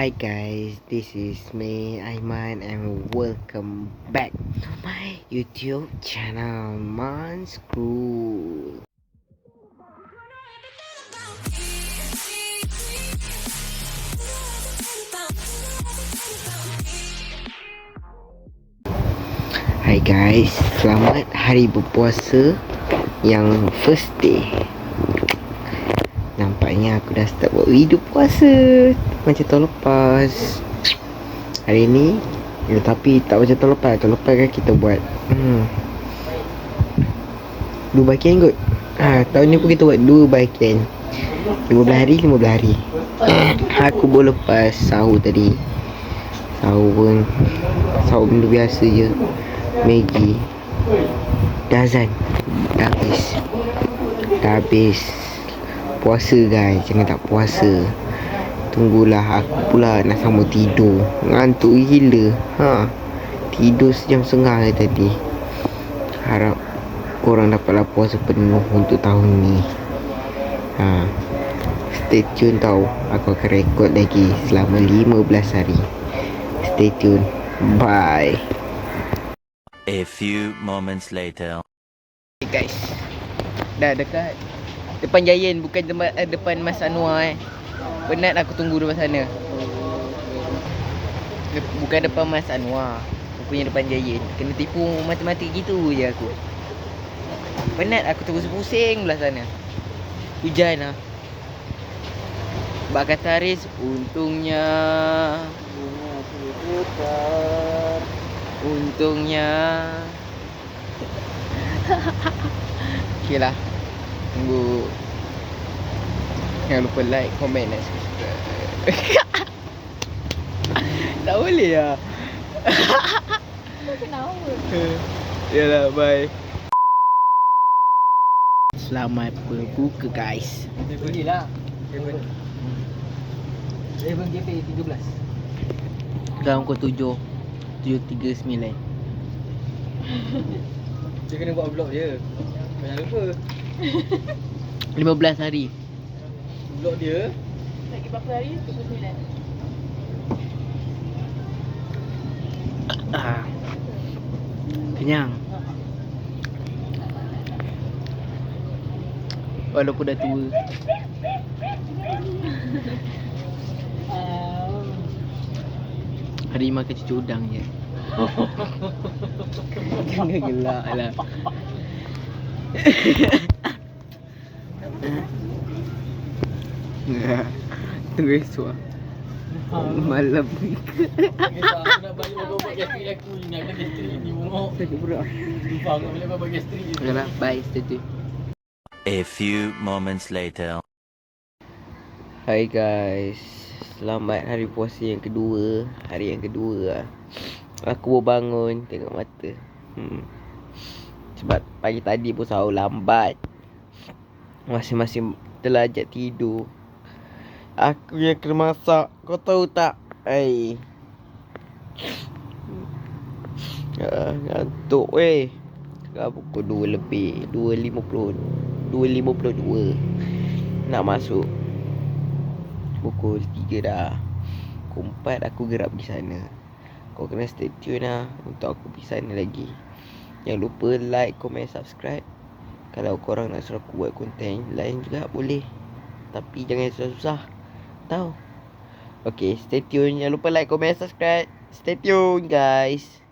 Hi guys, this is me Aiman and welcome back to my YouTube channel Mon School. Hai guys, selamat hari berpuasa yang first day. Nampaknya aku dah start buat video puasa macam tahun lepas. Hari ni tapi tak macam tahun lepas. Tahun lepas kan kita buat 2 bahagian kot. Tahun ni pun kita buat 2 bahagian, 15 hari. Aku baru lepas sahur tadi. Sahur benda biasa je, Maggi. Dah azan, dah habis puasa guys. Jangan tak puasa. Tunggulah aku pula nak sambung tidur. Ngantuk gila. Tidur sejam setengah tadi. Harap korang dapatlah puasa penuh untuk tahun ni. Stay tune tau. Aku akan rekod lagi selama 15 hari. Stay tune. Bye. A few moments later. Hey guys, dah dekat depan Giant, bukan depan Mas Anwar Penat aku tunggu depan sana. Bukan depan Mas Anwar, aku punya depan Giant. Kena tipu matematik gitu je aku. Penat aku tunggu pusing belah sana. Hujan lah. Bak kata Haris, untungnya okay lah. Tunggu. Jangan lupa like, comment dan subscribe. Tak boleh lah. Kenapa? Yalah, bye. Selamat berbuka guys. Boleh lah. Eleven GP 13. Sekarang pukul 7:39. Dia kena buat vlog je. Jangan lupa 15 hari. vlog dia. Lagi berapa hari? 29. Kenyang. Walaupun dah tua. Hari ni makan cucuk udang je. Kena gelak lah. Tunggu esok lah. Malam ni. Aku nak balik buat gastrik aku ni. Nak gastrik ni bongok. Sakit perut. Lupa aku nak balik buat gastrik je. Yalah, bye, stay tune. A few moments later. Hai guys, selamat hari puasa yang kedua. Hari yang kedua lah. Aku baru bangun, tengok mata. Sebab pagi tadi pun sahur lambat. Masing-masing terlajak tidur. Aku yang kena masak, kau tahu tak? Ngantuk weh. Sekarang pukul 2 lebih, 2.52. Nak masuk pukul 3 dah. Pukul 4 aku gerak pergi sana. Kau kena stay tune lah untuk aku pergi sana lagi. Jangan lupa like, comment, subscribe. Kalau korang nak suruh aku buat konten lain juga boleh, tapi jangan susah-susah tahu. Okay, stay tune. Jangan lupa like, comment, subscribe. Stay tune guys.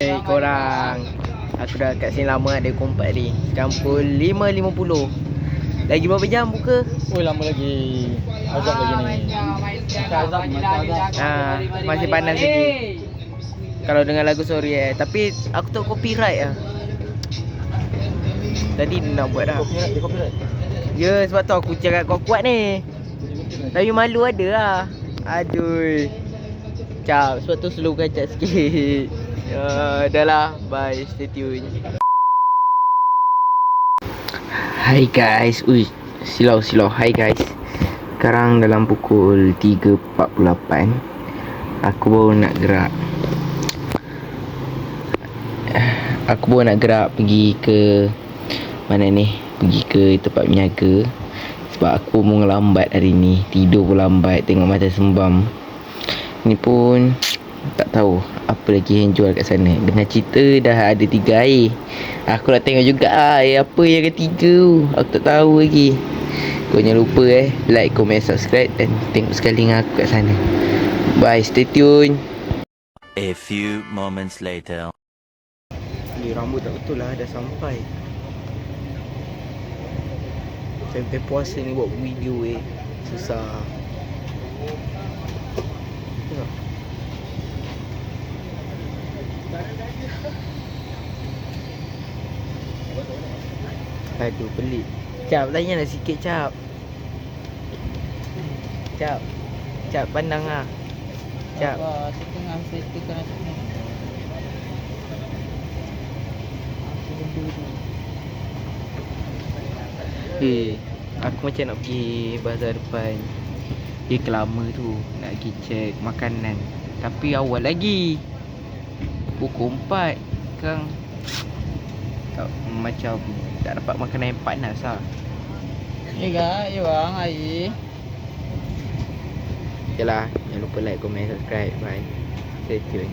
Hey korang, aku dah kat sini lama, ada kompak ni. Sekarang pukul 5.50. Lagi berapa jam buka? Oh, lama lagi. Azab lagi ni. Masih panas lagi. Kalau dengar lagu sorry tapi aku tahu copyright lah. Tadi dia nak buat dah. Dia copyright. Ya, sebab tu aku cakap kuat-kuat ni. Tapi malu ada lah. Aduh. Cap, sebab tu slow kacak sikit. Dah lah, bye, stay tune. Hai guys. Silau. Hai guys. Sekarang dalam pukul 3.48. Aku baru nak gerak. pergi ke mana ni? Pergi ke tempat berniaga. Sebab aku mau lambat hari ni. Tidur pun lambat, tengok macam sembam. Ni pun tak tahu apa lagi yang jual kat sana. Dengar cerita dah ada 3 air. Aku nak tengok juga air apa yang ketiga tu. Aku tak tahu lagi. Kau jangan lupa like, komen, subscribe dan tengok sekali dengan aku kat sana. Bye, stay tune. A few moments later. Ni rambut tak betul lah, dah sampai. Sampai puasa ni buat video susah. Tengok. Aduh, pelik. Cap, tanya nak sikit, Cap. Cap, pandang lah. Cap. Setengah setekan Aku macam nak pergi bazar depan. Kelama tu nak pergi check makanan. Tapi awal lagi. Pukul 4 kan. Macam tak dapat makanan yang panas lah. Ya bang, air. Okay lah, jangan lupa like, komen, subscribe. Bye. Stay tune.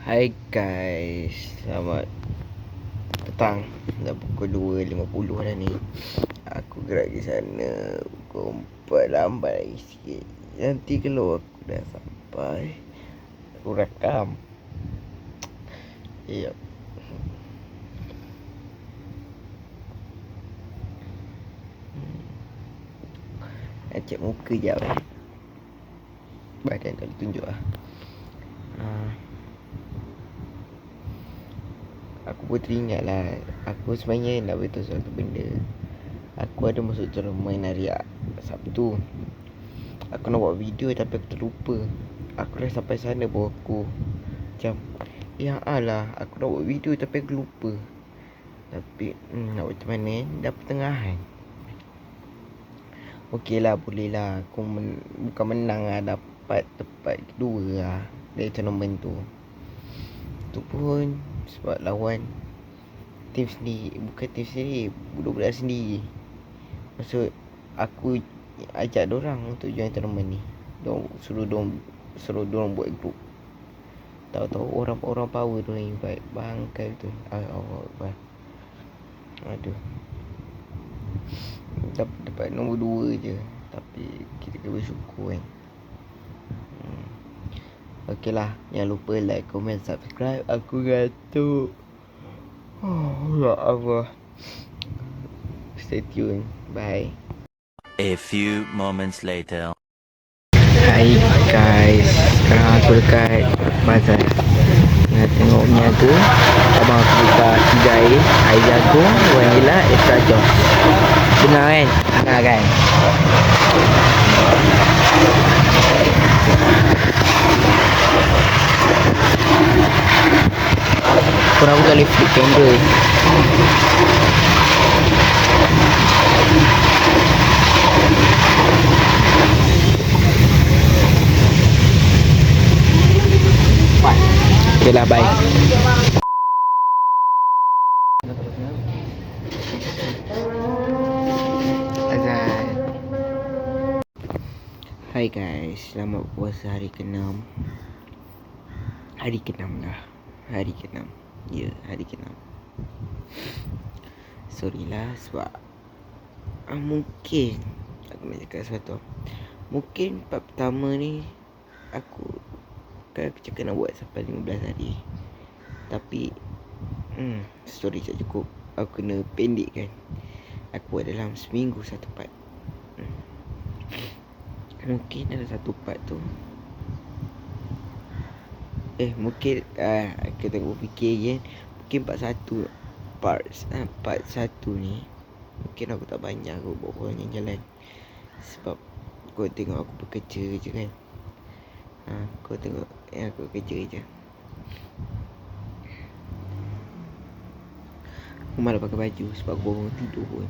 Hai guys, selamat petang. Dah pukul 2.50 dah ni. Aku gerak ke sana pukul 4, lambat lagi sikit. Nanti kalau aku dah sampai, aku rakam. Yep. Nak cek muka jap badan tak boleh tunjuk lah. Aku pun teringat lah. Aku sebenarnya nak beritahu suatu benda. Aku ada masuk tournament hari Sabtu. Aku nak buat video tapi aku terlupa. Aku dah sampai sana baru aku macam ya Allah, aku nak buat video tapi aku lupa. Tapi nak buat macam mana dah pertengahan. Okey lah, boleh lah. Aku bukan menang lah, dapat tempat kedua lah dari tournament tu. Tu pun sebab lawan tim sendiri. Bukan tim sendiri, budak-budak sendiri. Maksud aku ajak dorang untuk join tournament ni. Suruh dorang buat group. Tahu-tahu orang power dorang invite. Bangkai tu. Allah. Aduh. Dapat nombor 2 je. Tapi kita kena bersyukur kan. Okey lah, jangan lupa like, komen, subscribe. Aku gantuk. Ya Allah. Stay tune. Bye. A few moments later. Hai guys, sekarang aku dekat bazar. Nak tengok niaga. Abang aku buka 3 air jagung, vanilla, extra joss. Benar kan? Benar kan? Korang buka lipstick candle. Okay lah, bye. Azan. Hai guys, selamat puasa hari ke-6. Hari ke-6 dah. Hari ke-6. Ya, hari ke-6. Sorry lah sebab mungkin aku nak cakap sesuatu. Mungkin part pertama ni aku cakap nak buat sampai 15 hari. Tapi story tak cukup. Aku kena pendek kan. Aku buat dalam seminggu satu part. Mungkin ada satu part tu mungkin aku tengok fikir kan. Mungkin part 1 ni mungkin aku tak banyak aku bawa orang yang jalan. Sebab kau tengok aku bekerja je kan. Kau tengok aku kerja je. Aku malas pakai baju sebab aku bangun tidur pun.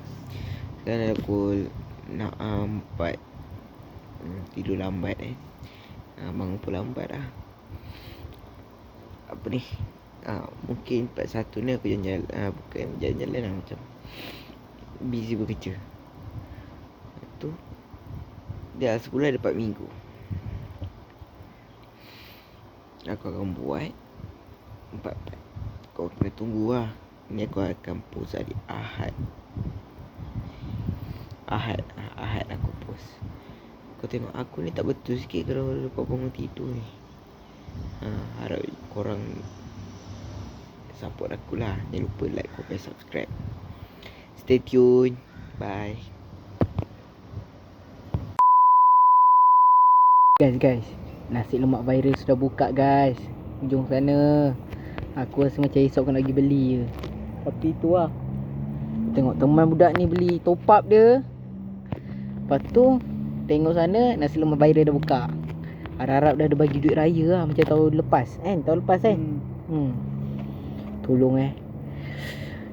Dan aku nak 4 tidur lambat bangun pun lambat lah. Apa ni mungkin part 1 ni aku jalan-jalan bukan jalan-jalan lah, macam busy bekerja. Lepas tu dah sebulan ada 4 minggu. Aku akan buat 4 part. Kau kena tunggu lah. Ni aku akan post hari Ahad aku post. Kau tengok aku ni tak betul sikit kalau lepas bangun tidur ni. Harap korang support aku lah. Jangan lupa like, comment, subscribe. Stay tune. Bye. Guys, nasi lemak viral sudah buka guys. Jom sana. Aku rasa macam esok kena pergi beli je. Tapi tu lah, tengok teman budak ni beli top up dia. Lepas tu tengok sana nasi lemak viral dah buka. Harap-harap dah ada bagi duit raya lah, macam tahun lepas kan. Tolong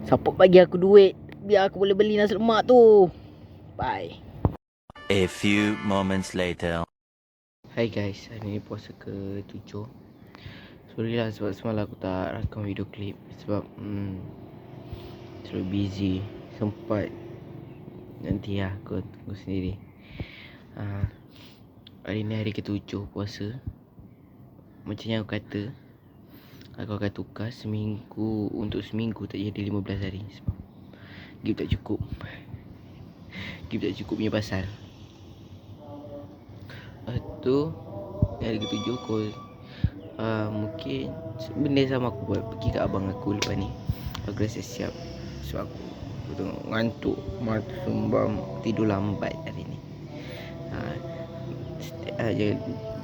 support bagi aku duit biar aku boleh beli nasi lemak tu. Bye. A few moments later. Hai guys, hari ni puasa ke-7. Sorry lah sebab semalam aku tak rakam video klip. Sebab terlalu busy. Sempat. Nanti lah aku tunggu sendiri. Hari ni hari ke-7 puasa. Macam yang aku kata, aku akan tukar seminggu. Untuk seminggu tak jadi 15 hari. Sebab gift tak cukup. Gift tak cukup punya pasal. Lepas tu hari ke-7 aku mungkin benda sama aku buat. Pergi kat abang aku lepas ni. Aku dah siap. Sebab aku tengok ngantuk, mata sembam, tidur lambat hari ni.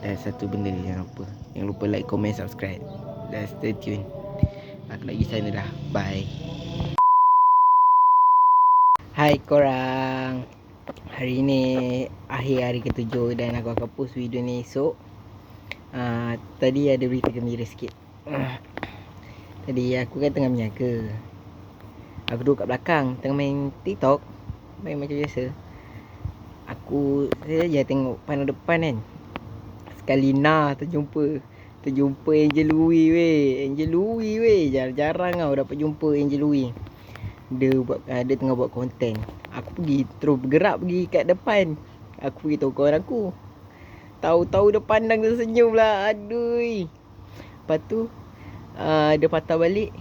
Dan satu benda ni jangan lupa like, comment, subscribe. Dan stay tune. Aku lagi sana dah. Bye. Hai korang. Hari ni akhir hari ke-7 dan aku akan post video ni esok. Tadi ada berita gembira sikit. Tadi aku kan tengah menyaga. Aku duduk kat belakang tengah main TikTok. Main macam biasa. Saya je tengok pandang depan kan. Sekali terjumpa Angel Louis weh. Jarang tau dapat jumpa Angel Louis. Dia tengah buat konten. Aku terus bergerak pergi kat depan. Aku pergi tahu kawan aku. Tahu-tahu dia pandang, dia senyum lah. Aduh. Lepas tu dia patah balik.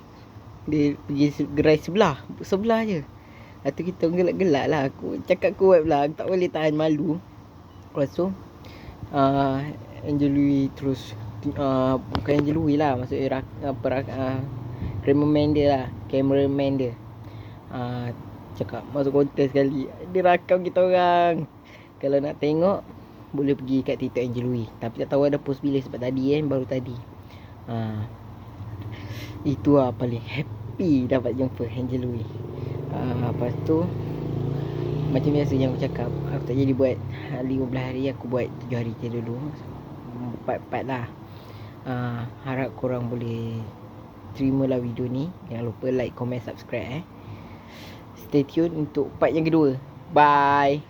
Dia pergi gerai sebelah je. Lepas tu kita gelak-gelak lah. Aku cakap kuat pula, aku tak boleh tahan malu. Lepas tu Angel Louis terus bukan Angel Louis lah, maksudnya cameraman dia cakap masuk konten sekali. Dia rakam kita orang. Kalau nak tengok boleh pergi kat TikTok Angel Louis. Tapi tak tahu ada post bila, sebab tadi baru tadi. Itu lah paling happy dapat jumpa Angel Louis. Lepas tu macam biasa yang aku cakap, aku tak jadi buat 15 hari, aku buat 7 hari je dulu. 4 lah. Harap korang boleh terimalah video ni. Jangan lupa like, comment, subscribe. Stay tune untuk part yang kedua. Bye.